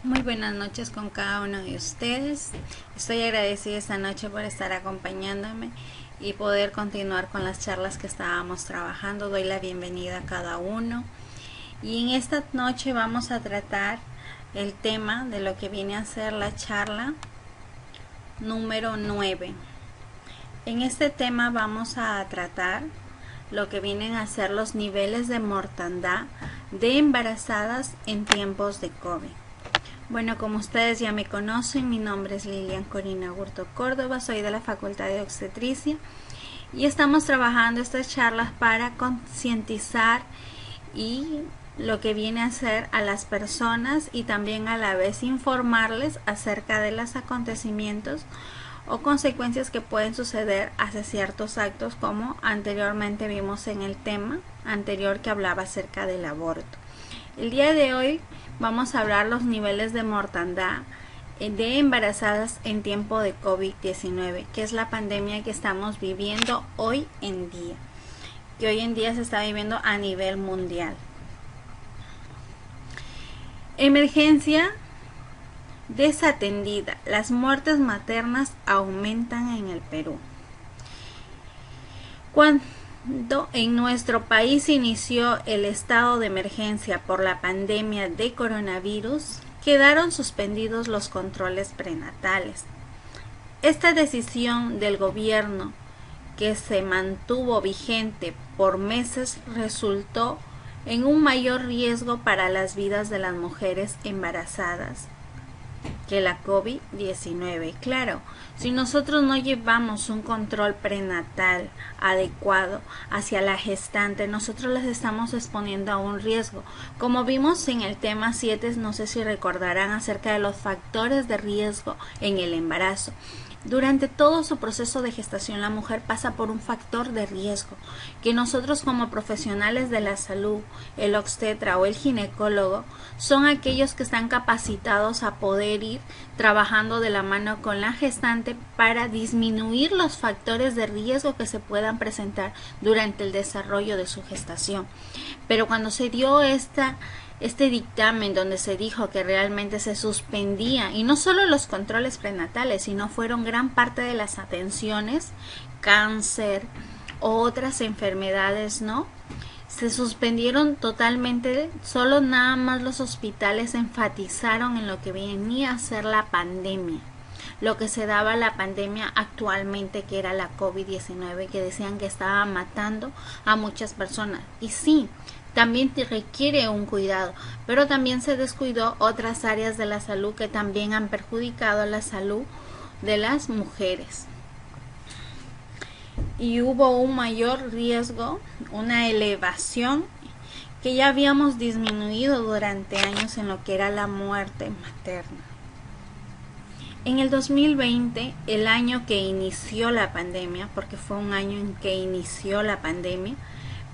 Muy buenas noches con cada uno de ustedes. Estoy agradecida esta noche por estar acompañándome y poder continuar con las charlas que estábamos trabajando. Doy la bienvenida a cada uno. Y en esta noche vamos a tratar el tema de lo que viene a ser la charla número 9. En este tema vamos a tratar lo que vienen a ser los niveles de mortandad de embarazadas en tiempos de COVID. Bueno, como ustedes ya me conocen, mi nombre es Lilian Corina Hurto Córdoba, soy de la Facultad de Obstetricia y estamos trabajando estas charlas para concientizar y lo que viene a ser a las personas y también a la vez informarles acerca de los acontecimientos o consecuencias que pueden suceder hacia ciertos actos, como anteriormente vimos en el tema anterior que hablaba acerca del aborto. El día de hoy vamos a hablar los niveles de mortandad de embarazadas en tiempo de COVID-19, que es la pandemia que estamos viviendo hoy en día, que hoy en día se está viviendo a nivel mundial. Emergencia desatendida. Las muertes maternas aumentan en el Perú. Cuando en nuestro país inició el estado de emergencia por la pandemia de coronavirus, quedaron suspendidos los controles prenatales. Esta decisión del gobierno, que se mantuvo vigente por meses, resultó en un mayor riesgo para las vidas de las mujeres embarazadas que la COVID-19. Claro, si nosotros no llevamos un control prenatal adecuado hacia la gestante, nosotros les estamos exponiendo a un riesgo. Como vimos en el tema 7, no sé si recordarán acerca de los factores de riesgo en el embarazo. Durante todo su proceso de gestación, la mujer pasa por un factor de riesgo que nosotros como profesionales de la salud, el obstetra o el ginecólogo, son aquellos que están capacitados a poder ir trabajando de la mano con la gestante para disminuir los factores de riesgo que se puedan presentar durante el desarrollo de su gestación. Pero cuando se dio este dictamen donde se dijo que realmente se suspendía, y no solo los controles prenatales, sino fueron gran parte de las atenciones, cáncer o otras enfermedades, ¿no? Se suspendieron totalmente, solo nada más los hospitales enfatizaron en lo que venía a ser la pandemia, lo que se daba la pandemia actualmente, que era la COVID-19, que decían que estaba matando a muchas personas. Y sí, también requiere un cuidado, pero también se descuidó otras áreas de la salud que también han perjudicado la salud de las mujeres. Y hubo un mayor riesgo, una elevación que ya habíamos disminuido durante años en lo que era la muerte materna. En el 2020, el año que inició la pandemia, porque fue un año en que inició la pandemia,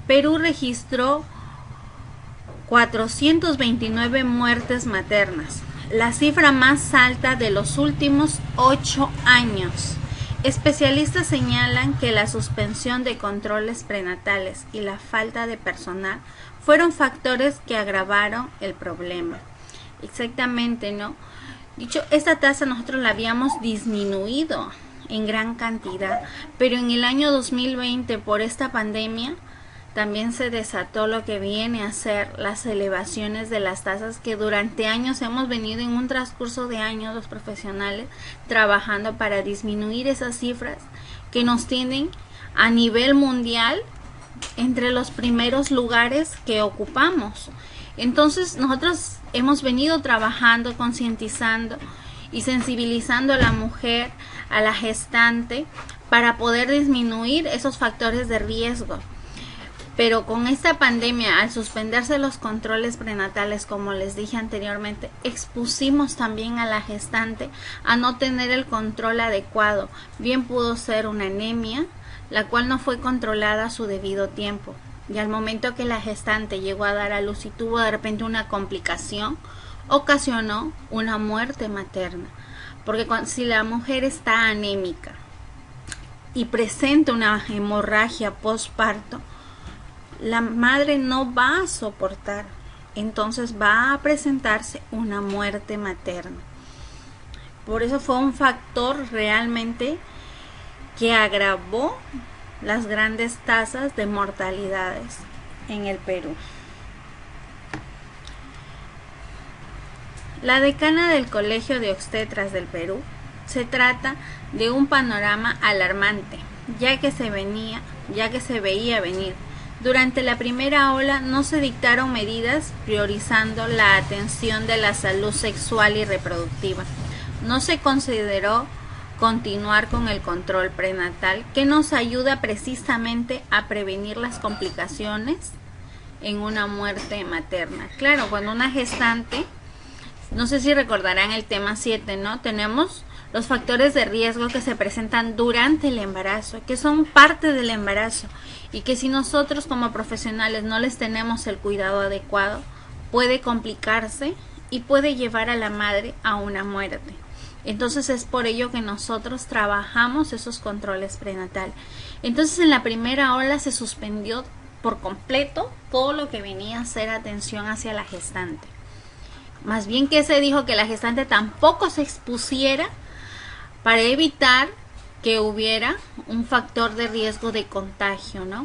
Perú registró 429 muertes maternas, la cifra más alta de los últimos 8 años. Especialistas señalan que la suspensión de controles prenatales y la falta de personal fueron factores que agravaron el problema. Exactamente, ¿no? Dicho, esta tasa nosotros la habíamos disminuido en gran cantidad, pero en el año 2020, por esta pandemia, también se desató lo que viene a ser las elevaciones de las tasas que durante años hemos venido en un transcurso de años los profesionales trabajando para disminuir esas cifras que nos tienen a nivel mundial entre los primeros lugares que ocupamos. Entonces nosotros hemos venido trabajando, concientizando y sensibilizando a la mujer, a la gestante, para poder disminuir esos factores de riesgo. Pero con esta pandemia, al suspenderse los controles prenatales, como les dije anteriormente, expusimos también a la gestante a no tener el control adecuado. Bien pudo ser una anemia, la cual no fue controlada a su debido tiempo. Y al momento que la gestante llegó a dar a luz y tuvo de repente una complicación, ocasionó una muerte materna. Porque si la mujer está anémica y presenta una hemorragia postparto, la madre no va a soportar entonces va a presentarse una muerte materna. Por eso fue un factor realmente que agravó las grandes tasas de mortalidades en el Perú. La decana del Colegio de Obstetras del Perú se trata de un panorama alarmante, ya que se veía venir. Durante la primera ola no se dictaron medidas priorizando la atención de la salud sexual y reproductiva. No se consideró continuar con el control prenatal, que nos ayuda precisamente a prevenir las complicaciones en una muerte materna. Claro, cuando una gestante, no sé si recordarán el tema 7, ¿no? Tenemos los factores de riesgo que se presentan durante el embarazo, que son parte del embarazo, y que si nosotros como profesionales no les tenemos el cuidado adecuado, puede complicarse y puede llevar a la madre a una muerte. Entonces es por ello que nosotros trabajamos esos controles prenatal. Entonces en la primera ola se suspendió por completo todo lo que venía a ser atención hacia la gestante. Más bien que se dijo que la gestante tampoco se expusiera para evitar que hubiera un factor de riesgo de contagio, ¿no?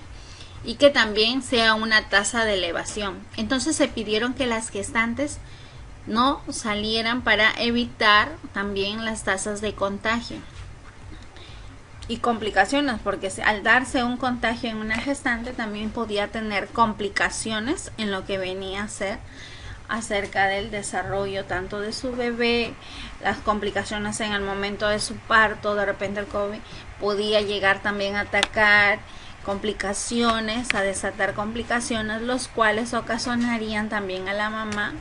Y que también sea una tasa de elevación. Entonces se pidieron que las gestantes no salieran para evitar también las tasas de contagio y complicaciones, porque al darse un contagio en una gestante también podía tener complicaciones en lo que venía a ser acerca del desarrollo tanto de su bebé, las complicaciones en el momento de su parto. De repente el COVID podía llegar también a atacar complicaciones, a desatar complicaciones, los cuales ocasionarían también a la mamá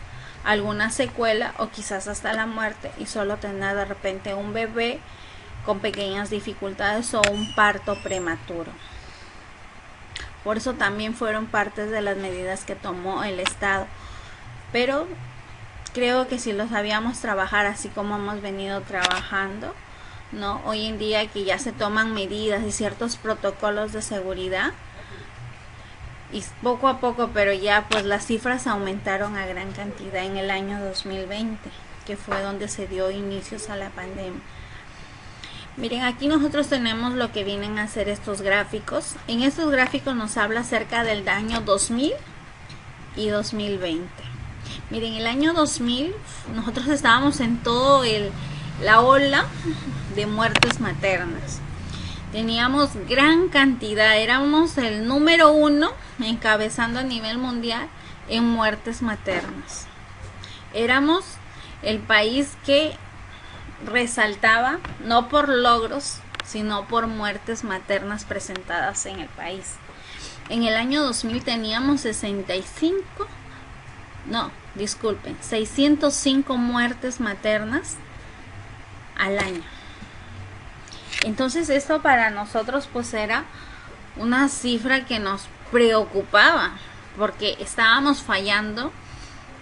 alguna secuela o quizás hasta la muerte, y solo tener de repente un bebé con pequeñas dificultades o un parto prematuro. Por eso también fueron partes de las medidas que tomó el Estado. Pero creo que si lo sabíamos trabajar así como hemos venido trabajando, ¿no? Hoy en día que ya se toman medidas y ciertos protocolos de seguridad, y poco a poco, pero ya pues las cifras aumentaron a gran cantidad en el año 2020, que fue donde se dio inicios a la pandemia. Miren, aquí nosotros tenemos lo que vienen a ser estos gráficos. En estos gráficos nos habla acerca del año 2000 y 2020. Miren, el año 2000 nosotros estábamos en todo la ola de muertes maternas. Teníamos gran cantidad, éramos el número 1 encabezando a nivel mundial en muertes maternas. Éramos el país que resaltaba no por logros, sino por muertes maternas presentadas en el país. En el año 2000 teníamos 605 muertes maternas al año. Entonces esto para nosotros pues era una cifra que nos preocupaba, porque estábamos fallando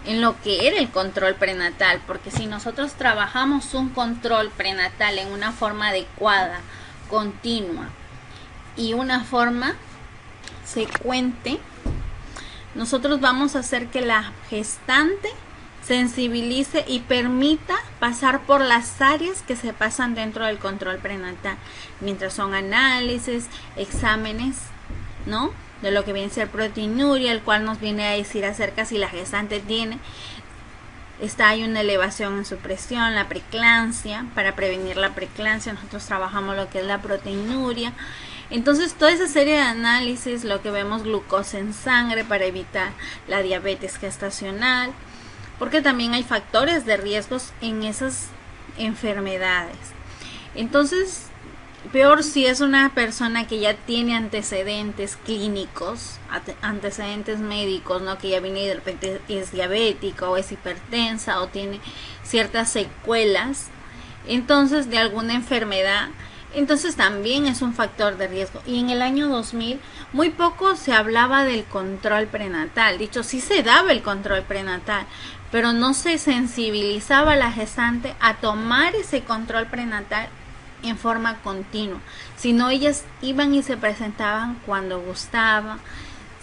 en lo que era el control prenatal, porque si nosotros trabajamos un control prenatal en una forma adecuada, continua y una forma secuente, nosotros vamos a hacer que la gestante sensibilice y permita pasar por las áreas que se pasan dentro del control prenatal, mientras son análisis, exámenes, ¿no? De lo que viene a ser proteinuria, el cual nos viene a decir acerca si la gestante hay una elevación en su presión, la preeclampsia. Para prevenir la preeclampsia nosotros trabajamos lo que es la proteinuria. Entonces toda esa serie de análisis, lo que vemos glucosa en sangre para evitar la diabetes gestacional, porque también hay factores de riesgos en esas enfermedades. Entonces, peor si es una persona que ya tiene antecedentes clínicos, antecedentes médicos, ¿no? Que ya viene y de repente es diabética o es hipertensa o tiene ciertas secuelas, entonces de alguna enfermedad, entonces también es un factor de riesgo. Y en el año 2000 muy poco se hablaba del control prenatal. Dicho, sí se daba el control prenatal, pero no se sensibilizaba a la gestante a tomar ese control prenatal en forma continua, sino ellas iban y se presentaban cuando gustaba,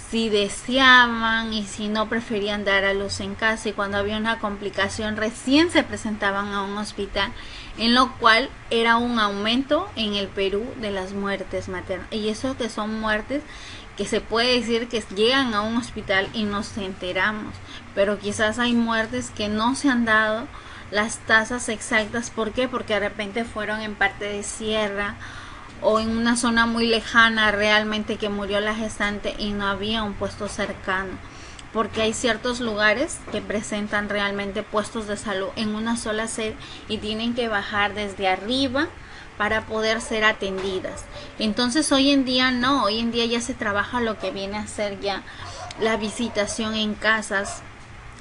si deseaban y si no preferían dar a luz en casa, y cuando había una complicación recién se presentaban a un hospital, en lo cual era un aumento en el Perú de las muertes maternas. Y eso que son muertes que se puede decir que llegan a un hospital y nos enteramos, pero quizás hay muertes que no se han dado las tasas exactas. ¿Por qué? Porque de repente fueron en parte de sierra o en una zona muy lejana realmente que murió la gestante y no había un puesto cercano, porque hay ciertos lugares que presentan realmente puestos de salud en una sola sede y tienen que bajar desde arriba para poder ser atendidas. Entonces hoy en día no, hoy en día ya se trabaja lo que viene a ser ya la visitación en casas,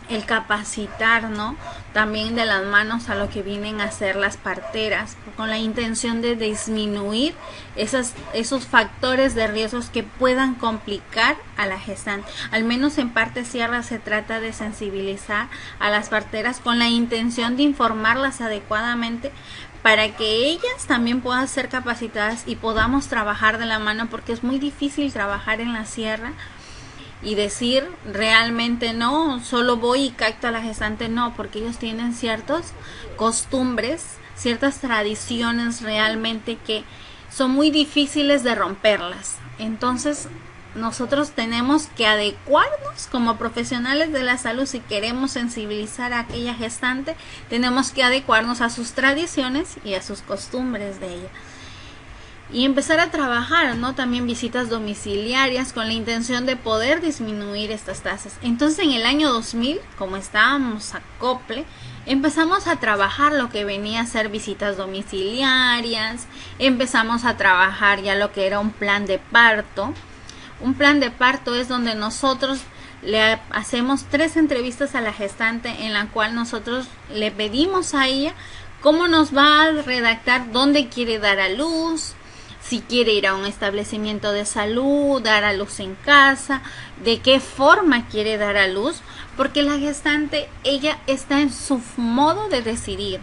el capacitar, ¿no? También de las manos a lo que vienen a hacer las parteras, con la intención de disminuir esos factores de riesgos que puedan complicar a la gestante. Al menos en parte sierra se trata de sensibilizar a las parteras con la intención de informarlas adecuadamente para que ellas también puedan ser capacitadas y podamos trabajar de la mano, porque es muy difícil trabajar en la sierra y decir realmente no, solo voy y capto a la gestante, no, porque ellos tienen ciertas costumbres, ciertas tradiciones realmente que son muy difíciles de romperlas. Entonces nosotros tenemos que adecuarnos como profesionales de la salud. Si queremos sensibilizar a aquella gestante, tenemos que adecuarnos a sus tradiciones y a sus costumbres de ella. Y empezar a trabajar, ¿no? También visitas domiciliarias con la intención de poder disminuir estas tasas. Entonces en el año 2000, como estábamos a acople, empezamos a trabajar lo que venía a ser visitas domiciliarias, empezamos a trabajar ya lo que era un plan de parto. Un plan de parto es donde nosotros le hacemos 3 entrevistas a la gestante, en la cual nosotros le pedimos a ella cómo nos va a redactar dónde quiere dar a luz, si quiere ir a un establecimiento de salud, dar a luz en casa, de qué forma quiere dar a luz, porque la gestante, ella está en su modo de decidir.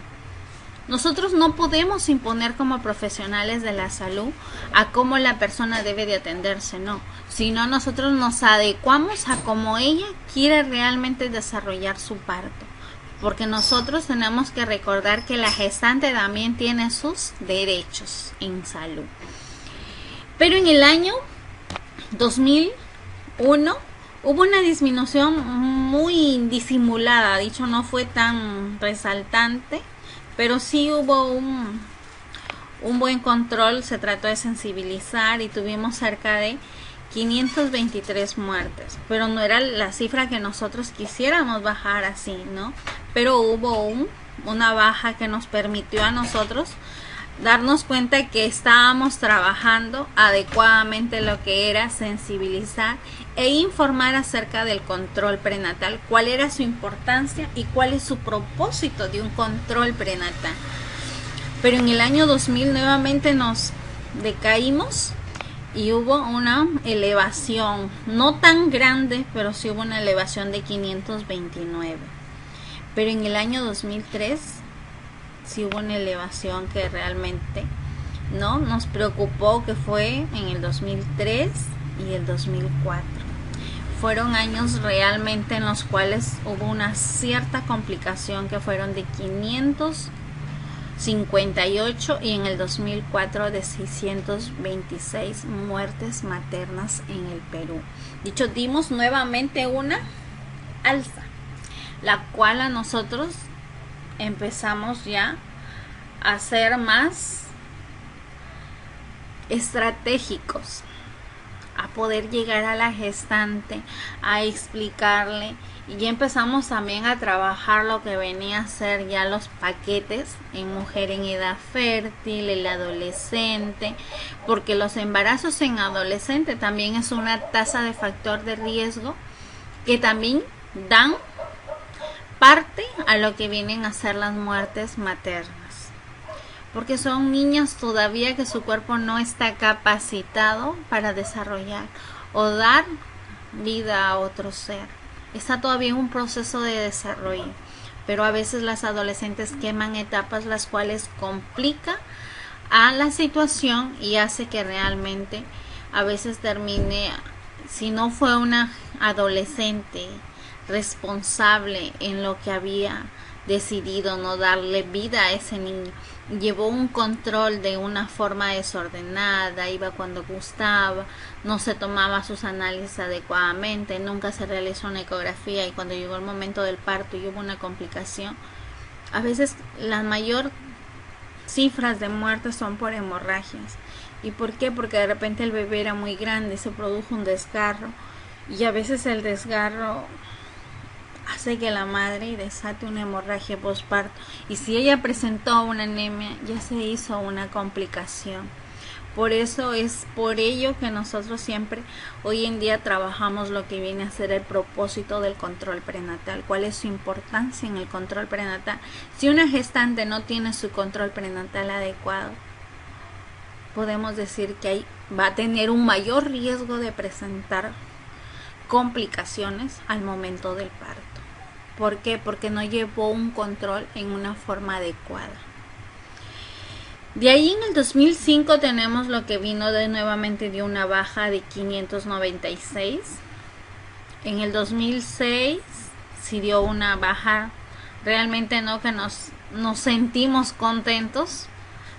Nosotros no podemos imponer como profesionales de la salud a cómo la persona debe de atenderse, no, sino nosotros nos adecuamos a cómo ella quiere realmente desarrollar su parto, porque nosotros tenemos que recordar que la gestante también tiene sus derechos en salud. Pero en el año 2001 hubo una disminución muy disimulada, dicho, no fue tan resaltante, pero sí hubo un buen control. Se trató de sensibilizar y tuvimos cerca de 523 muertes, pero no era la cifra que nosotros quisiéramos bajar así, ¿no? Pero hubo una baja que nos permitió a nosotros darnos cuenta que estábamos trabajando adecuadamente lo que era sensibilizar e informar acerca del control prenatal, cuál era su importancia y cuál es su propósito de un control prenatal. Pero en el año 2000 nuevamente nos decaímos y hubo una elevación, no tan grande, pero sí hubo una elevación de 529. Pero en el año 2003 sí hubo una elevación que realmente no nos preocupó, que fue en el 2003 y el 2004. Fueron años realmente en los cuales hubo una cierta complicación, que fueron de 558 y en el 2004 de 626 muertes maternas en el Perú. Dicho, dimos nuevamente una alza, la cual a nosotros empezamos ya a ser más estratégicos, a poder llegar a la gestante, a explicarle, y ya empezamos también a trabajar lo que venía a ser ya los paquetes en mujer en edad fértil, el adolescente, porque los embarazos en adolescente también es una tasa de factor de riesgo que también dan parte a lo que vienen a ser las muertes maternas, porque son niñas todavía que su cuerpo no está capacitado para desarrollar o dar vida a otro ser. Está todavía en un proceso de desarrollo, pero a veces las adolescentes queman etapas, las cuales complica a la situación y hace que realmente a veces termine si no fue una adolescente responsable en lo que había decidido no darle vida a ese niño, llevó un control de una forma desordenada, iba cuando gustaba, no se tomaba sus análisis adecuadamente, nunca se realizó una ecografía, y cuando llegó el momento del parto y hubo una complicación, a veces la mayor cifras de muertes son por hemorragias. ¿Y por qué? Porque de repente el bebé era muy grande, se produjo un desgarro, y a veces el desgarro hace que la madre desate una hemorragia postparto, y si ella presentó una anemia, ya se hizo una complicación. Por eso es por ello que nosotros siempre hoy en día trabajamos lo que viene a ser el propósito del control prenatal. ¿Cuál es su importancia en el control prenatal? Si una gestante no tiene su control prenatal adecuado, podemos decir que va a tener un mayor riesgo de presentar complicaciones al momento del parto. ¿Por qué? Porque no llevó un control en una forma adecuada. De ahí en el 2005 tenemos lo que vino nuevamente de una baja de 596. En el 2006 sí dio una baja, realmente no que nos sentimos contentos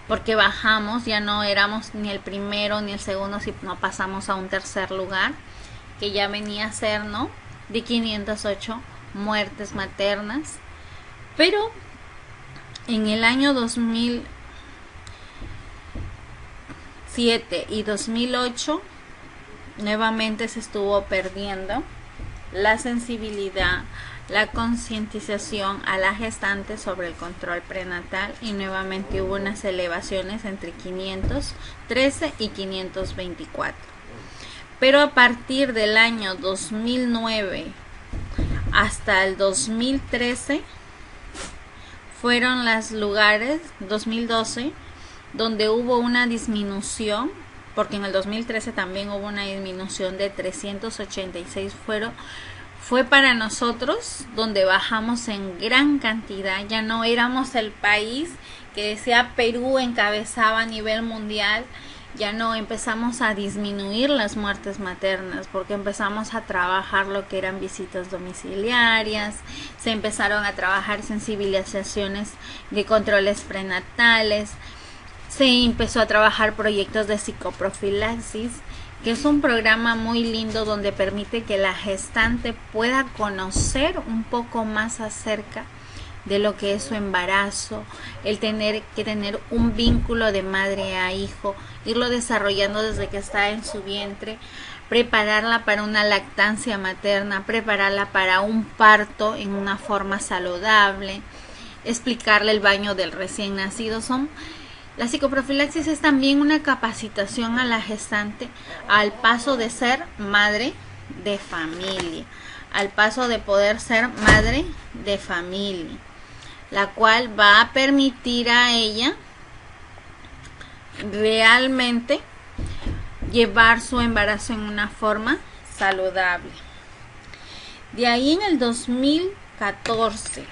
porque bajamos, ya no éramos ni el primero ni el segundo, sino pasamos a un tercer lugar, que ya venía a ser, ¿no?, de 508 muertes maternas. Pero en el año 2007 y 2008 nuevamente se estuvo perdiendo la sensibilidad, la concientización a la gestante sobre el control prenatal, y nuevamente hubo unas elevaciones entre 513 y 524. Pero a partir del año 2009 hasta el 2013 fueron los lugares, 2012, donde hubo una disminución, porque en el 2013 también hubo una disminución de 386. Fue para nosotros donde bajamos en gran cantidad. Ya no éramos el país que decía Perú encabezaba a nivel mundial. Ya no, empezamos a disminuir las muertes maternas porque empezamos a trabajar lo que eran visitas domiciliarias, se empezaron a trabajar sensibilizaciones de controles prenatales, se empezó a trabajar proyectos de psicoprofilaxis, que es un programa muy lindo donde permite que la gestante pueda conocer un poco más acerca de lo que es su embarazo, el tener que tener un vínculo de madre a hijo, irlo desarrollando desde que está en su vientre, prepararla para una lactancia materna, prepararla para un parto en una forma saludable, explicarle el baño del recién nacido. La psicoprofilaxis es también una capacitación a la gestante al paso de ser madre de familia, al paso de poder ser madre de familia, la cual va a permitir a ella realmente llevar su embarazo en una forma saludable. De ahí en el 2014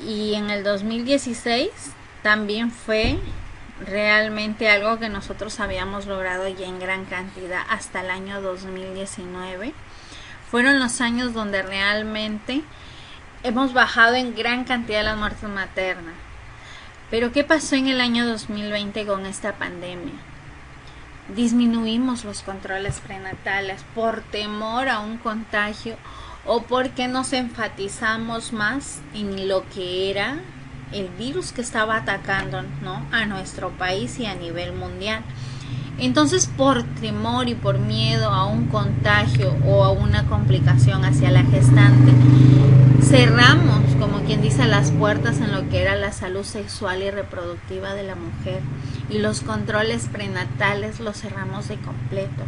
y en el 2016 también fue realmente algo que nosotros habíamos logrado ya en gran cantidad hasta el año 2019. Fueron los años donde realmente hemos bajado en gran cantidad las muertes maternas. Pero ¿qué pasó en el año 2020 con esta pandemia? Disminuimos los controles prenatales por temor a un contagio o porque nos enfatizamos más en lo que era el virus que estaba atacando, ¿no?, a nuestro país y a nivel mundial. Entonces, por temor y por miedo a un contagio o a una complicación hacia la gestante, cerramos, como quien dice, las puertas en lo que era la salud sexual y reproductiva de la mujer, y los controles prenatales los cerramos de completo.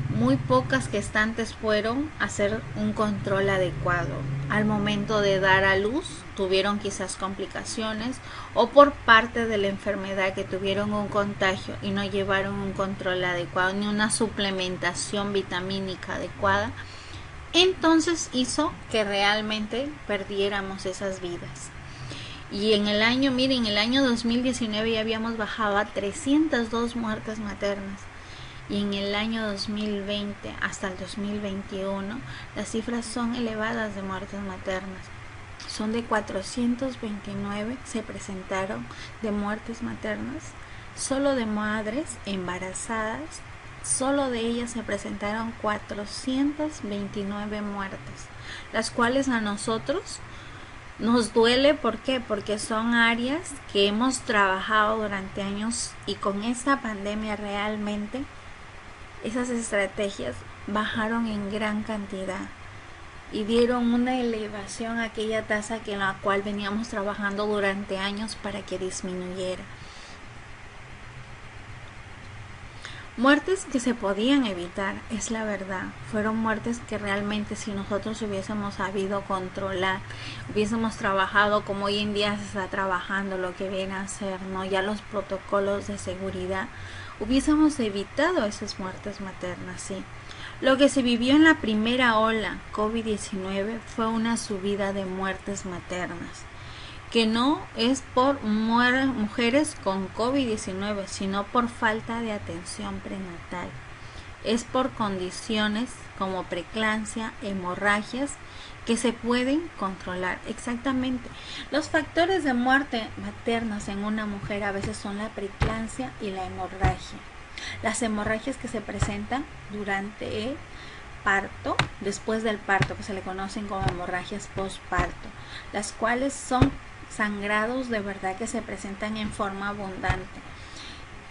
Muy pocas gestantes fueron a hacer un control adecuado. Al momento de dar a luz tuvieron quizás complicaciones, o por parte de la enfermedad que tuvieron un contagio y no llevaron un control adecuado ni una suplementación vitamínica adecuada. Entonces hizo que realmente perdiéramos esas vidas. Y en el año 2019 ya habíamos bajado a 302 muertes maternas. y en el año 2020 hasta el 2021 las cifras son elevadas de muertes maternas. Son de 429 se presentaron de muertes maternas, solo de madres embarazadas, solo de ellas se presentaron 429 muertes, las cuales a nosotros nos duele. ¿Por qué? Porque son áreas que hemos trabajado durante años y con esta pandemia realmente esas estrategias bajaron en gran cantidad y dieron una elevación a aquella tasa que en la cual veníamos trabajando durante años para que disminuyera. Muertes que se podían evitar, es la verdad. Fueron muertes que realmente si nosotros hubiésemos sabido controlar, hubiésemos trabajado como hoy en día se está trabajando, lo que viene a ser, ¿no? Ya los protocolos de seguridad, hubiésemos evitado esas muertes maternas, sí. Lo que se vivió en la primera ola COVID-19 fue una subida de muertes maternas, que no es por mujeres con COVID-19, sino por falta de atención prenatal. Es por condiciones como preeclampsia, hemorragias, que se pueden controlar. Exactamente. Los factores de muerte maternas en una mujer a veces son la preeclampsia y la hemorragia. Las hemorragias que se presentan durante el parto, después del parto, que se le conocen como hemorragias postparto, las cuales son sangrados de verdad que se presentan en forma abundante,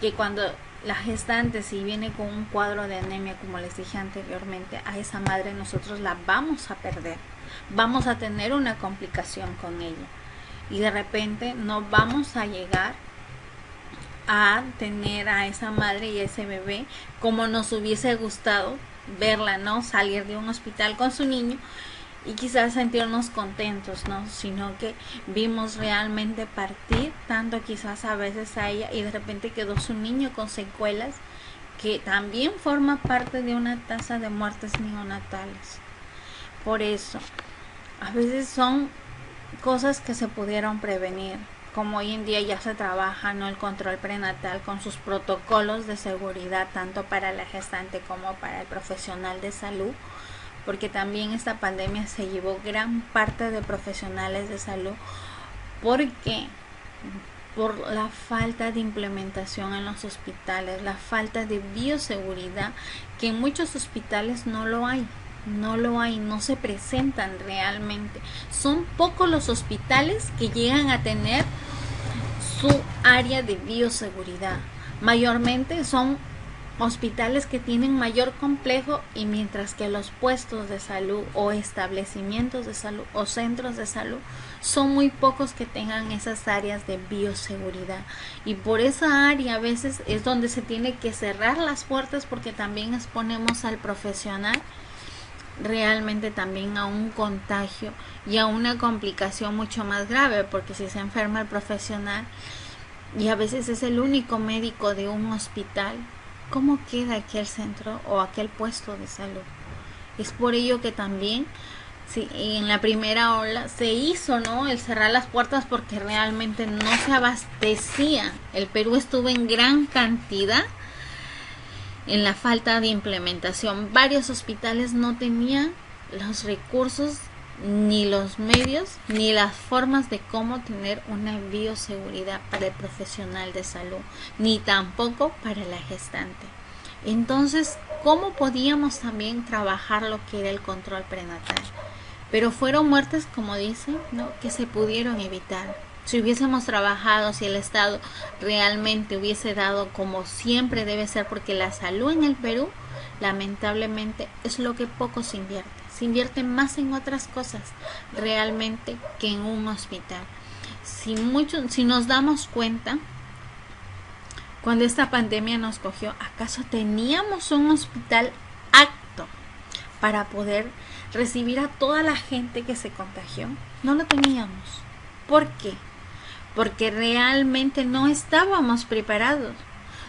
que cuando la gestante si viene con un cuadro de anemia, como les dije anteriormente, a esa madre nosotros la vamos a perder, vamos a tener una complicación con ella y de repente no vamos a llegar a tener a esa madre y a ese bebé como nos hubiese gustado verla, ¿no? Salir de un hospital con su niño y quizás sentirnos contentos, ¿no? Sino que vimos realmente partir, tanto quizás a veces a ella y de repente quedó su niño con secuelas, que también forma parte de una tasa de muertes neonatales. Por eso, a veces son cosas que se pudieron prevenir, como hoy en día ya se trabaja, ¿no? El control prenatal con sus protocolos de seguridad, tanto para la gestante como para el profesional de salud, porque también esta pandemia se llevó gran parte de profesionales de salud, porque por la falta de implementación en los hospitales, la falta de bioseguridad, que en muchos hospitales no lo hay, no se presentan realmente. Son pocos los hospitales que llegan a tener su área de bioseguridad. Mayormente son hospitales que tienen mayor complejo, y mientras que los puestos de salud o establecimientos de salud o centros de salud son muy pocos que tengan esas áreas de bioseguridad, y por esa área a veces es donde se tiene que cerrar las puertas, porque también exponemos al profesional realmente también a un contagio y a una complicación mucho más grave, porque si se enferma el profesional y a veces es el único médico de un hospital, ¿cómo queda aquel centro o aquel puesto de salud? Es por ello que también en la primera ola se hizo, ¿no?, el cerrar las puertas, porque realmente no se abastecía. El Perú estuvo en gran cantidad en la falta de implementación. Varios hospitales no tenían los recursos, ni los medios, ni las formas de cómo tener una bioseguridad para el profesional de salud, ni tampoco para la gestante. Entonces, ¿cómo podíamos también trabajar lo que era el control prenatal? Pero fueron muertes, como dicen, ¿no?, que se pudieron evitar. Si hubiésemos trabajado, si el Estado realmente hubiese dado como siempre debe ser, porque la salud en el Perú, lamentablemente, es lo que poco se invierte. Se invierte más en otras cosas realmente que en un hospital. Si nos damos cuenta, cuando esta pandemia nos cogió, ¿acaso teníamos un hospital apto para poder recibir a toda la gente que se contagió? No lo teníamos. ¿Por qué? Porque realmente no estábamos preparados.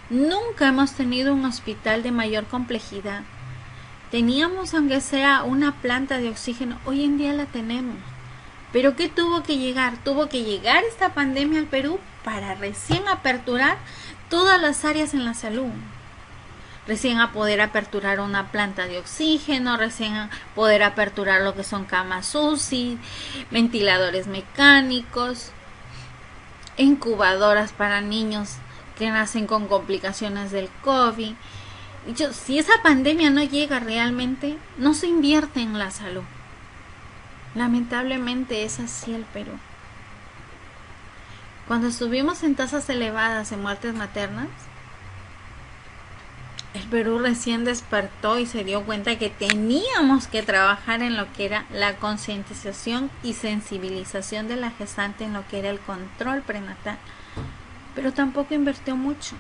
Nunca hemos tenido un hospital de mayor complejidad. Teníamos, aunque sea una planta de oxígeno, hoy en día la tenemos. Pero ¿qué tuvo que llegar? Tuvo que llegar esta pandemia al Perú para recién aperturar todas las áreas en la salud. recién a poder aperturar una planta de oxígeno, recién a poder aperturar lo que son camas UCI, ventiladores mecánicos, incubadoras para niños que nacen con complicaciones del COVID. Si esa pandemia no llega realmente, no se invierte en la salud. Lamentablemente es así el Perú. Cuando estuvimos en tasas elevadas en muertes maternas, el Perú recién despertó y se dio cuenta que teníamos que trabajar en lo que era la concientización y sensibilización de la gestante en lo que era el control prenatal. Pero tampoco invirtió mucho.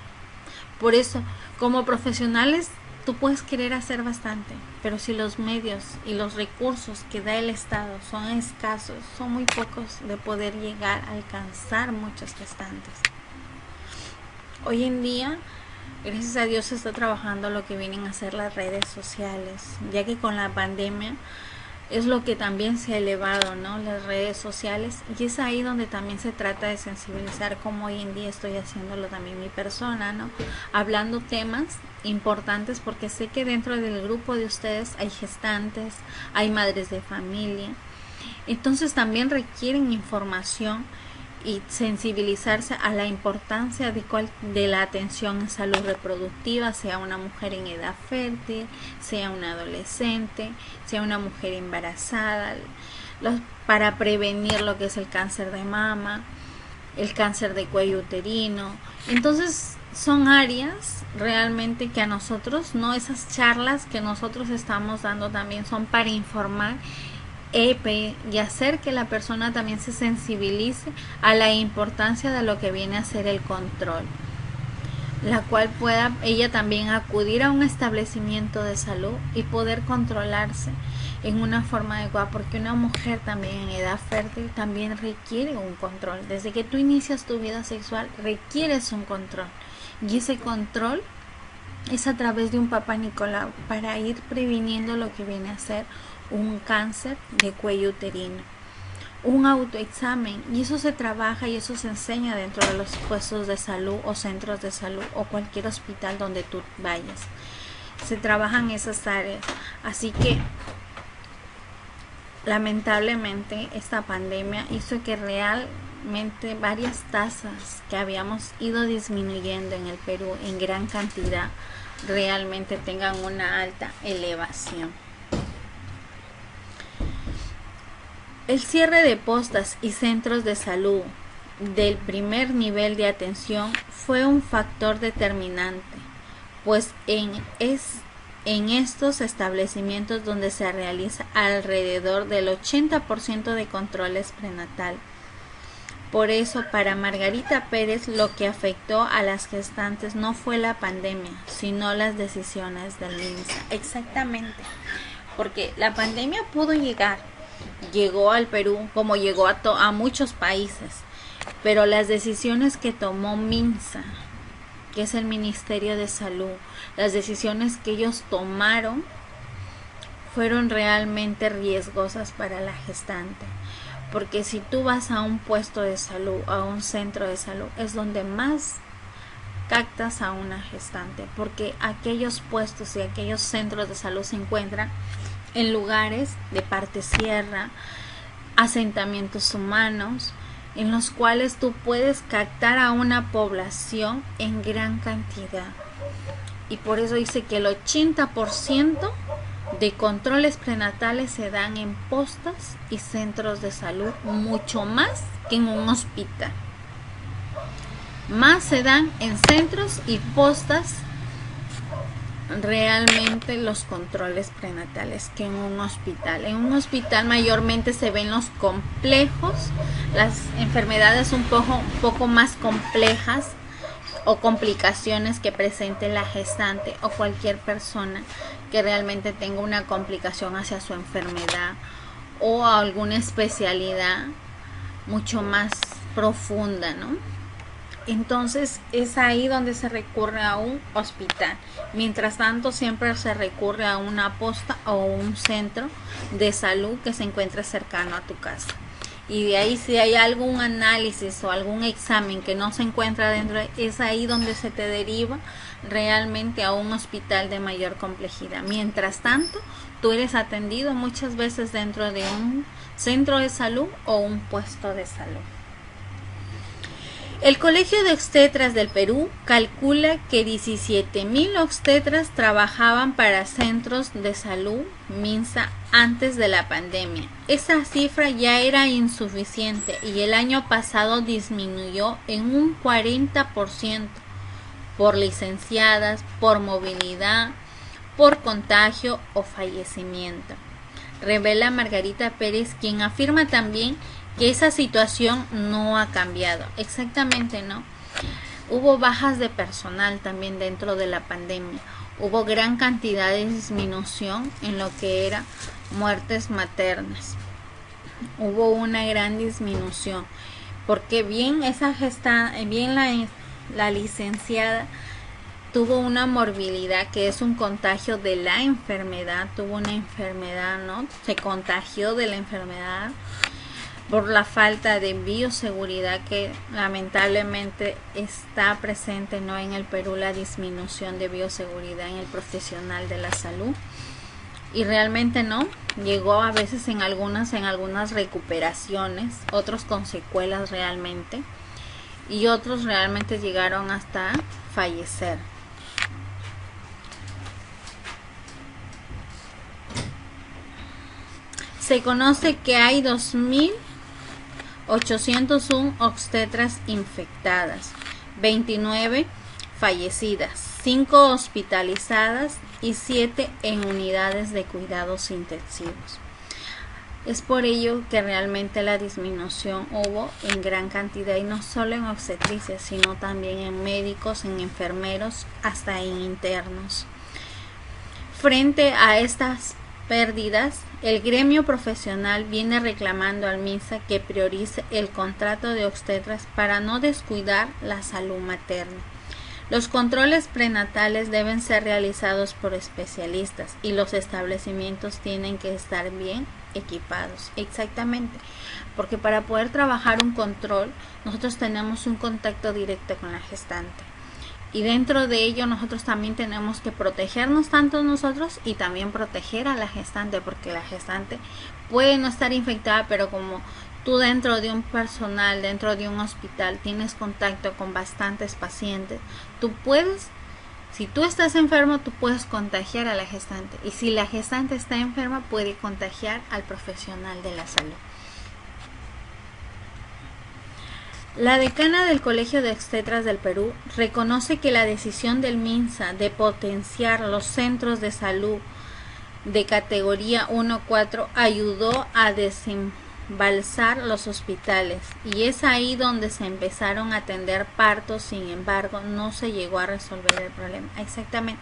Por eso, como profesionales, tú puedes querer hacer bastante, pero si los medios y los recursos que da el Estado son escasos, son muy pocos de poder llegar a alcanzar muchas gestantes. Hoy en día, gracias a Dios, se está trabajando lo que vienen a ser las redes sociales, ya que con la pandemia es lo que también se ha elevado, ¿no? Las redes sociales, y es ahí donde también se trata de sensibilizar, como hoy en día estoy haciéndolo también mi persona, ¿no? Hablando temas importantes, porque sé que dentro del grupo de ustedes hay gestantes, hay madres de familia, entonces también requieren información y sensibilizarse a la importancia de la atención en salud reproductiva, sea una mujer en edad fértil, sea una adolescente, sea una mujer embarazada, para prevenir lo que es el cáncer de mama, el cáncer de cuello uterino. Entonces son áreas realmente que a nosotros, no, esas charlas que nosotros estamos dando también son para informar y hacer que la persona también se sensibilice a la importancia de lo que viene a ser el control, la cual pueda ella también acudir a un establecimiento de salud y poder controlarse en una forma adecuada, porque una mujer también en edad fértil también requiere un control. Desde que tú inicias tu vida sexual requieres un control, y ese control es a través de un Papá Nicolau para ir previniendo lo que viene a ser un cáncer de cuello uterino, un autoexamen, y eso se trabaja y eso se enseña dentro de los puestos de salud o centros de salud o cualquier hospital donde tú vayas. Se trabajan esas áreas. Así que lamentablemente esta pandemia hizo que realmente varias tasas que habíamos ido disminuyendo en el Perú en gran cantidad realmente tengan una alta elevación. El cierre de postas y centros de salud del primer nivel de atención fue un factor determinante, pues en estos establecimientos donde se realiza alrededor del 80% de controles prenatal. Por eso, para Margarita Pérez, lo que afectó a las gestantes no fue la pandemia, sino las decisiones del MINSA. Exactamente, porque la pandemia pudo llegar, llegó al Perú como llegó a muchos países, pero las decisiones que tomó MINSA, que es el Ministerio de Salud, las decisiones que ellos tomaron fueron realmente riesgosas para la gestante, porque si tú vas a un puesto de salud, a un centro de salud, es donde más captas a una gestante, porque aquellos puestos y aquellos centros de salud se encuentran en lugares de parte sierra, asentamientos humanos, en los cuales tú puedes captar a una población en gran cantidad. Y por eso dice que el 80% de controles prenatales se dan en postas y centros de salud, mucho más que en un hospital. Más se dan en centros y postas realmente los controles prenatales que en un hospital. En un hospital mayormente se ven los complejos, las enfermedades un poco más complejas o complicaciones que presente la gestante o cualquier persona que realmente tenga una complicación hacia su enfermedad o alguna especialidad mucho más profunda, ¿no? Entonces es ahí donde se recurre a un hospital. Mientras tanto siempre se recurre a una posta o un centro de salud que se encuentre cercano a tu casa. y de ahí si hay algún análisis o algún examen que no se encuentra dentro, es ahí donde se te deriva realmente a un hospital de mayor complejidad. Mientras tanto, tú eres atendido muchas veces dentro de un centro de salud o un puesto de salud. El Colegio de Obstetras del Perú calcula que 17,000 obstetras trabajaban para centros de salud MINSA antes de la pandemia. Esa cifra ya era insuficiente y el año pasado disminuyó en un 40% por licenciadas, por movilidad, por contagio o fallecimiento. Revela Margarita Pérez, quien afirma también que esa situación no ha cambiado. Exactamente, ¿no? Hubo bajas de personal también dentro de la pandemia. Hubo gran cantidad de disminución en lo que era muertes maternas. Hubo una gran disminución porque bien la licenciada tuvo una morbilidad que es un contagio de la enfermedad, tuvo una enfermedad, ¿no? Se contagió de la enfermedad por la falta de bioseguridad que lamentablemente está presente, ¿no? En el Perú, la disminución de bioseguridad en el profesional de la salud. Y realmente no, llegó a veces en algunas recuperaciones, otros con secuelas realmente, y otros realmente llegaron hasta fallecer. Se conoce que hay 2,801 obstetras infectadas, 29 fallecidas, 5 hospitalizadas y 7 en unidades de cuidados intensivos. Es por ello que realmente la disminución hubo en gran cantidad, y no solo en obstetricia, sino también en médicos, en enfermeros, hasta en internos. Frente a estas pérdidas, el gremio profesional viene reclamando al MINSA que priorice el contrato de obstetras para no descuidar la salud materna. Los controles prenatales deben ser realizados por especialistas y los establecimientos tienen que estar bien equipados. Exactamente, porque para poder trabajar un control, nosotros tenemos un contacto directo con la gestante. Y dentro de ello nosotros también tenemos que protegernos tanto nosotros y también proteger a la gestante, porque la gestante puede no estar infectada, pero como tú dentro de un personal, dentro de un hospital, tienes contacto con bastantes pacientes, tú puedes, si tú estás enfermo, tú puedes contagiar a la gestante. Y si la gestante está enferma, puede contagiar al profesional de la salud. La decana del Colegio de Obstetras del Perú reconoce que la decisión del MINSA de potenciar los centros de salud de categoría 1-4 ayudó a desembalsar los hospitales, y es ahí donde se empezaron a atender partos. Sin embargo, no se llegó a resolver el problema. Exactamente,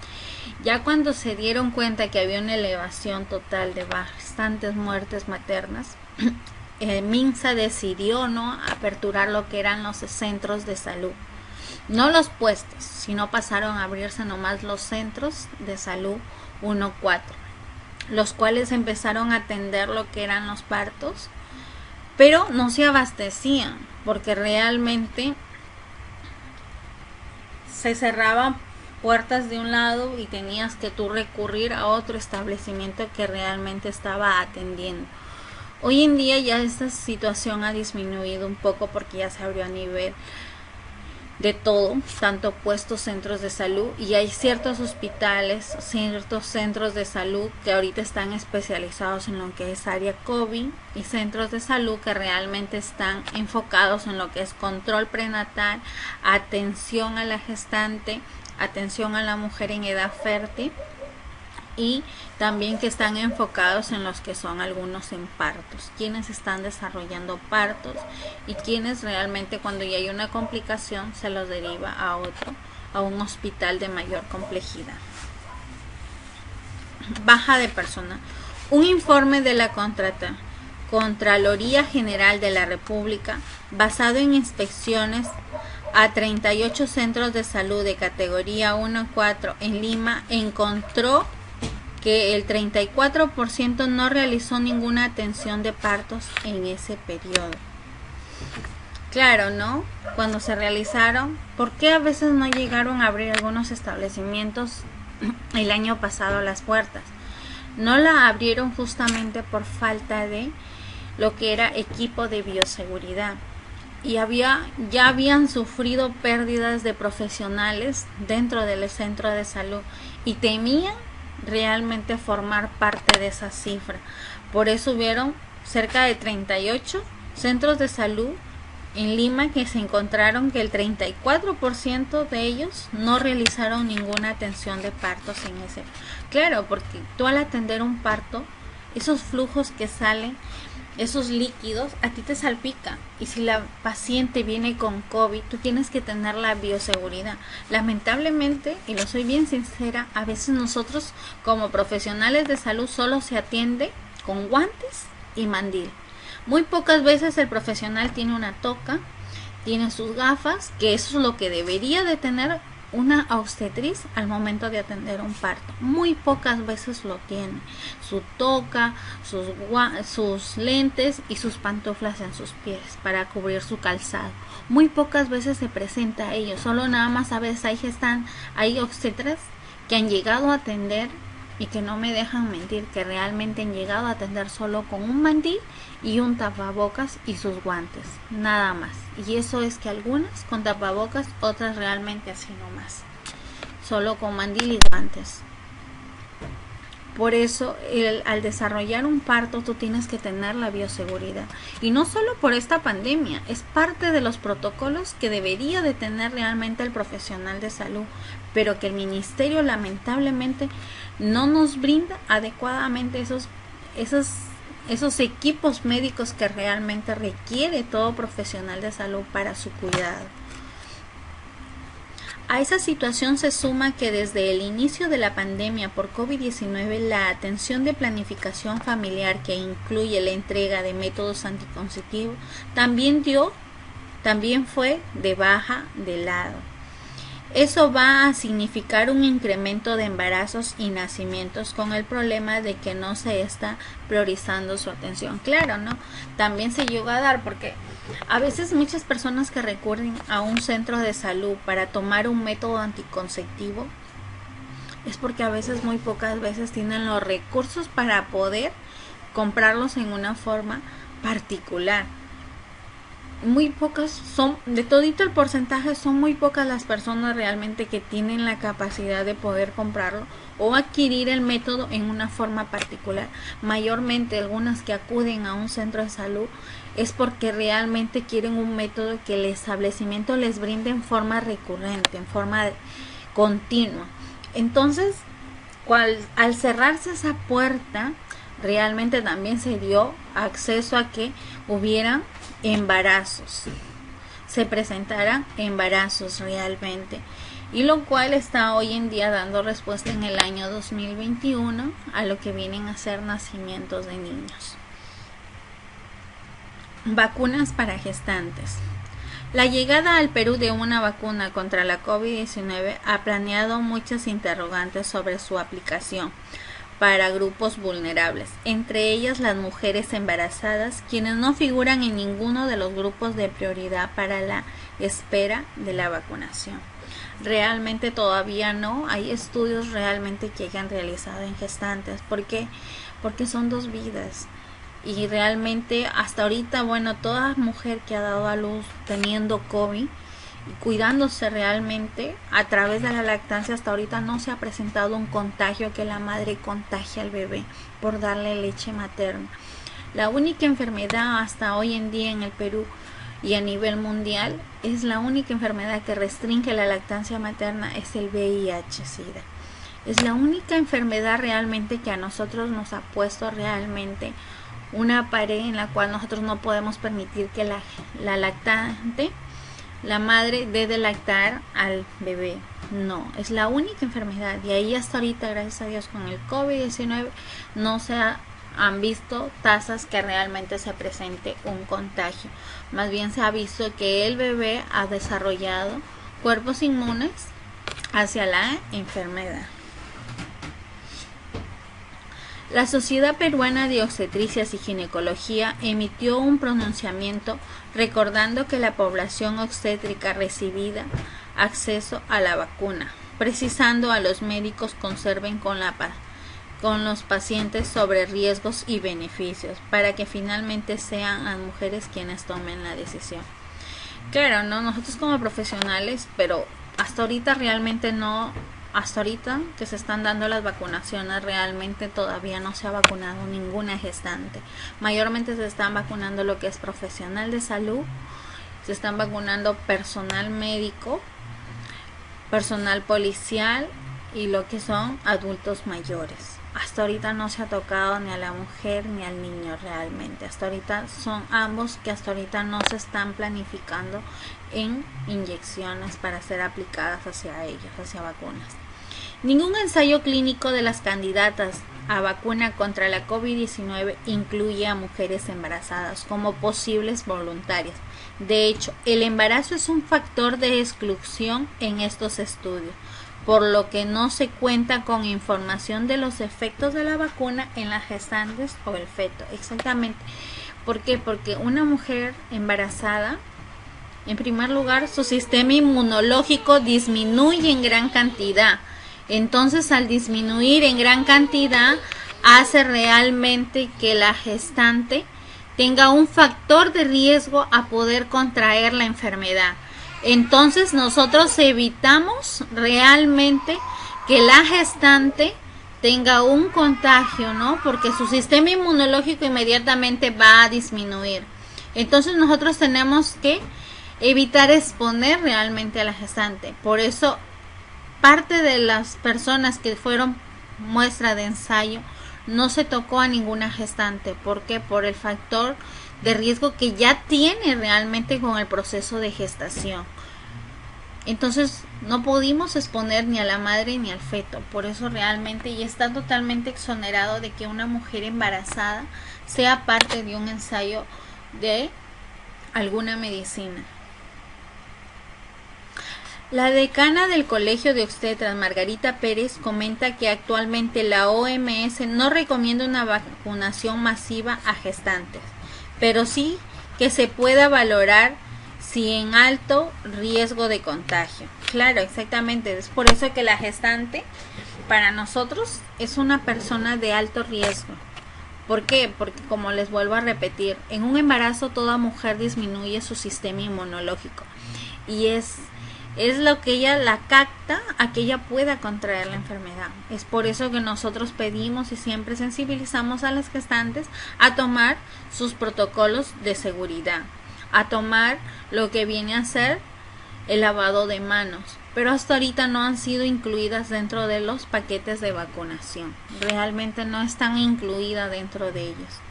ya cuando se dieron cuenta que había una elevación total de bastantes muertes maternas, el MINSA decidió no aperturar lo que eran los centros de salud, no los puestos, sino pasaron a abrirse nomás los centros de salud 1-4, los cuales empezaron a atender lo que eran los partos, pero no se abastecían porque realmente se cerraban puertas de un lado y tenías que tú recurrir a otro establecimiento que realmente estaba atendiendo. Hoy en día ya esta situación ha disminuido un poco porque ya se abrió a nivel de todo, tanto puestos, centros de salud, y hay ciertos hospitales, ciertos centros de salud que ahorita están especializados en lo que es área COVID, y centros de salud que realmente están enfocados en lo que es control prenatal, atención a la gestante, atención a la mujer en edad fértil, y también que están enfocados en los que son algunos en partos, quienes están desarrollando partos y quienes realmente cuando ya hay una complicación se los deriva a un hospital de mayor complejidad. Baja de personal. Un informe de la Contraloría General de la República, basado en inspecciones a 38 centros de salud de categoría 1-4 en Lima, encontró que el 34% no realizó ninguna atención de partos en ese periodo. Claro, ¿no? Cuando se realizaron, ¿por qué a veces no llegaron a abrir algunos establecimientos el año pasado las puertas? No la abrieron justamente por falta de lo que era equipo de bioseguridad. Y ya habían sufrido pérdidas de profesionales dentro del centro de salud y temían realmente formar parte de esa cifra. Por eso hubieron cerca de 38 centros de salud en Lima que se encontraron que el 34% de ellos no realizaron ninguna atención de partos en ese. Claro, porque tú al atender un parto, esos flujos que salen, esos líquidos, a ti te salpica. Y si la paciente viene con COVID, tú tienes que tener la bioseguridad. Lamentablemente, y lo soy bien sincera, a veces nosotros como profesionales de salud solo se atiende con guantes y mandil. Muy pocas veces el profesional tiene una toca, tiene sus gafas, que eso es lo que debería de tener una obstetriz al momento de atender un parto. Muy pocas veces lo tiene. Su toca, sus lentes y sus pantuflas en sus pies para cubrir su calzado. Muy pocas veces se presenta a ellos. Solo nada más a veces hay obstetras que han llegado a atender y que no me dejan mentir, que realmente han llegado a atender solo con un mandil y un tapabocas y sus guantes, nada más. Y eso es que algunas con tapabocas, otras realmente así nomás, solo con mandil y guantes. Por eso, al desarrollar un parto, tú tienes que tener la bioseguridad. Y no solo por esta pandemia, es parte de los protocolos que debería de tener realmente el profesional de salud, pero que el ministerio lamentablemente no nos brinda adecuadamente esos equipos médicos que realmente requiere todo profesional de salud para su cuidado. A esa situación se suma que desde el inicio de la pandemia por COVID-19 la atención de planificación familiar, que incluye la entrega de métodos anticonceptivos, también fue de baja de lado. Eso va a significar un incremento de embarazos y nacimientos con el problema de que no se está priorizando su atención. Claro, ¿no? También se llega a dar porque a veces muchas personas que recurren a un centro de salud para tomar un método anticonceptivo es porque a veces, muy pocas veces, tienen los recursos para poder comprarlos en una forma particular. Muy pocas son, de todito el porcentaje, son muy pocas las personas realmente que tienen la capacidad de poder comprarlo o adquirir el método en una forma particular. Mayormente algunas que acuden a un centro de salud es porque realmente quieren un método que el establecimiento les brinde en forma recurrente, en forma continua. Entonces, al cerrarse esa puerta, realmente también se dio acceso a que hubieran embarazos, se presentaran embarazos realmente, y lo cual está hoy en día dando respuesta en el año 2021 a lo que vienen a ser nacimientos de niños. Vacunas para gestantes. La llegada al Perú de una vacuna contra la COVID-19 ha planeado muchas interrogantes sobre su aplicación para grupos vulnerables, entre ellas las mujeres embarazadas, quienes no figuran en ninguno de los grupos de prioridad para la espera de la vacunación. Realmente todavía no hay estudios realmente que hayan realizado en gestantes. ¿Por qué? Porque son 2 vidas. Y realmente hasta ahorita, bueno, toda mujer que ha dado a luz teniendo COVID y cuidándose realmente a través de la lactancia, hasta ahorita no se ha presentado un contagio que la madre contagie al bebé por darle leche materna. La única enfermedad hasta hoy en día en el Perú y a nivel mundial, es la única enfermedad que restringe la lactancia materna, es el VIH-Sida. Es la única enfermedad realmente que a nosotros nos ha puesto realmente una pared en la cual nosotros no podemos permitir que la lactante, la madre, dé de lactar al bebé. No, es la única enfermedad. Y ahí hasta ahorita, gracias a Dios, con el COVID-19 no se han visto tasas que realmente se presente un contagio. Más bien se ha visto que el bebé ha desarrollado cuerpos inmunes hacia la enfermedad. La Sociedad Peruana de Obstetricias y Ginecología emitió un pronunciamiento recordando que la población obstétrica recibida acceso a la vacuna, precisando a los médicos conserven con los pacientes sobre riesgos y beneficios, para que finalmente sean las mujeres quienes tomen la decisión. Claro, ¿no? Nosotros como profesionales, pero hasta ahorita realmente no, hasta ahorita que se están dando las vacunaciones, realmente todavía no se ha vacunado ninguna gestante. Mayormente se están vacunando lo que es profesional de salud, se están vacunando personal médico, personal policial y lo que son adultos mayores. Hasta ahorita no se ha tocado ni a la mujer ni al niño realmente. Hasta ahorita son ambos que hasta ahorita no se están planificando en inyecciones para ser aplicadas hacia ellos, hacia vacunas. Ningún ensayo clínico de las candidatas a vacuna contra la COVID-19 incluye a mujeres embarazadas como posibles voluntarias. De hecho, el embarazo es un factor de exclusión en estos estudios, por lo que no se cuenta con información de los efectos de la vacuna en las gestantes o el feto. Exactamente. ¿Por qué? Porque una mujer embarazada, en primer lugar, su sistema inmunológico disminuye en gran cantidad. Entonces, al disminuir en gran cantidad, hace realmente que la gestante tenga un factor de riesgo a poder contraer la enfermedad. Entonces nosotros evitamos realmente que la gestante tenga un contagio, ¿no? Porque su sistema inmunológico inmediatamente va a disminuir. Entonces nosotros tenemos que evitar exponer realmente a la gestante. Por eso parte de las personas que fueron muestra de ensayo no se tocó a ninguna gestante. ¿Por qué? Por el factor de riesgo que ya tiene realmente con el proceso de gestación. Entonces no pudimos exponer ni a la madre ni al feto. Por eso realmente ya está totalmente exonerado de que una mujer embarazada sea parte de un ensayo de alguna medicina. La decana del Colegio de Obstetras, Margarita Pérez, comenta que actualmente la OMS no recomienda una vacunación masiva a gestantes, pero sí que se pueda valorar si en alto riesgo de contagio. Claro, exactamente. Es por eso que la gestante para nosotros es una persona de alto riesgo. ¿Por qué? Porque, como les vuelvo a repetir, en un embarazo toda mujer disminuye su sistema inmunológico y es lo que ella la capta a que ella pueda contraer la enfermedad. Es por eso que nosotros pedimos y siempre sensibilizamos a las gestantes a tomar sus protocolos de seguridad, a tomar lo que viene a ser el lavado de manos, pero hasta ahorita no han sido incluidas dentro de los paquetes de vacunación. Realmente no están incluidas dentro de ellos.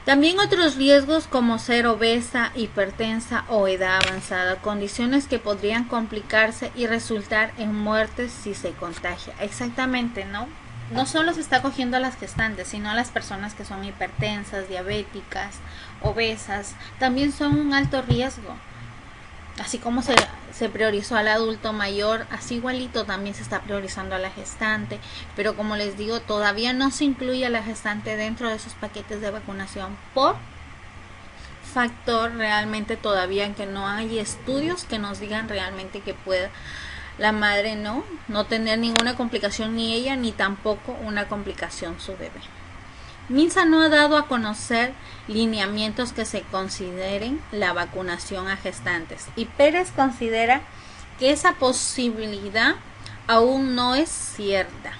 También otros riesgos como ser obesa, hipertensa o edad avanzada, condiciones que podrían complicarse y resultar en muertes si se contagia. Exactamente, ¿no? No solo se está cogiendo a las gestantes, sino a las personas que son hipertensas, diabéticas, obesas, también son un alto riesgo. Así como se priorizó al adulto mayor, así igualito también se está priorizando a la gestante, pero como les digo, todavía no se incluye a la gestante dentro de esos paquetes de vacunación por factor realmente todavía en que no hay estudios que nos digan realmente que pueda la madre no tener ninguna complicación, ni ella ni tampoco una complicación su bebé. MINSA no ha dado a conocer lineamientos que se consideren la vacunación a gestantes y Pérez considera que esa posibilidad aún no es cierta,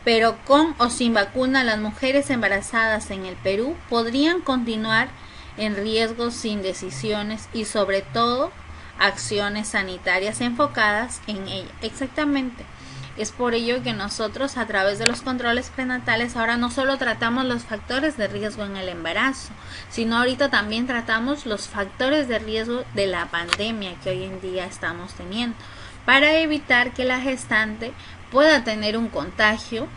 pero con o sin vacuna las mujeres embarazadas en el Perú podrían continuar en riesgo sin decisiones y sobre todo acciones sanitarias enfocadas en ella. Exactamente. Es por ello que nosotros a través de los controles prenatales ahora no solo tratamos los factores de riesgo en el embarazo, sino ahorita también tratamos los factores de riesgo de la pandemia que hoy en día estamos teniendo, para evitar que la gestante pueda tener un contagio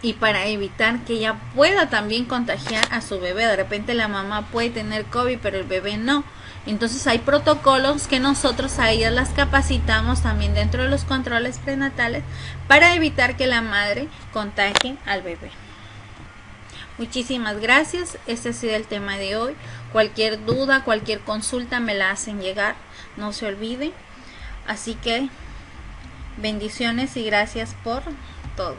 y para evitar que ella pueda también contagiar a su bebé. De repente la mamá puede tener COVID pero el bebé no. Entonces hay protocolos que nosotros a ellas las capacitamos también dentro de los controles prenatales para evitar que la madre contagie al bebé. Muchísimas gracias, este ha sido el tema de hoy. Cualquier duda, cualquier consulta me la hacen llegar, no se olviden. Así que bendiciones y gracias por todo.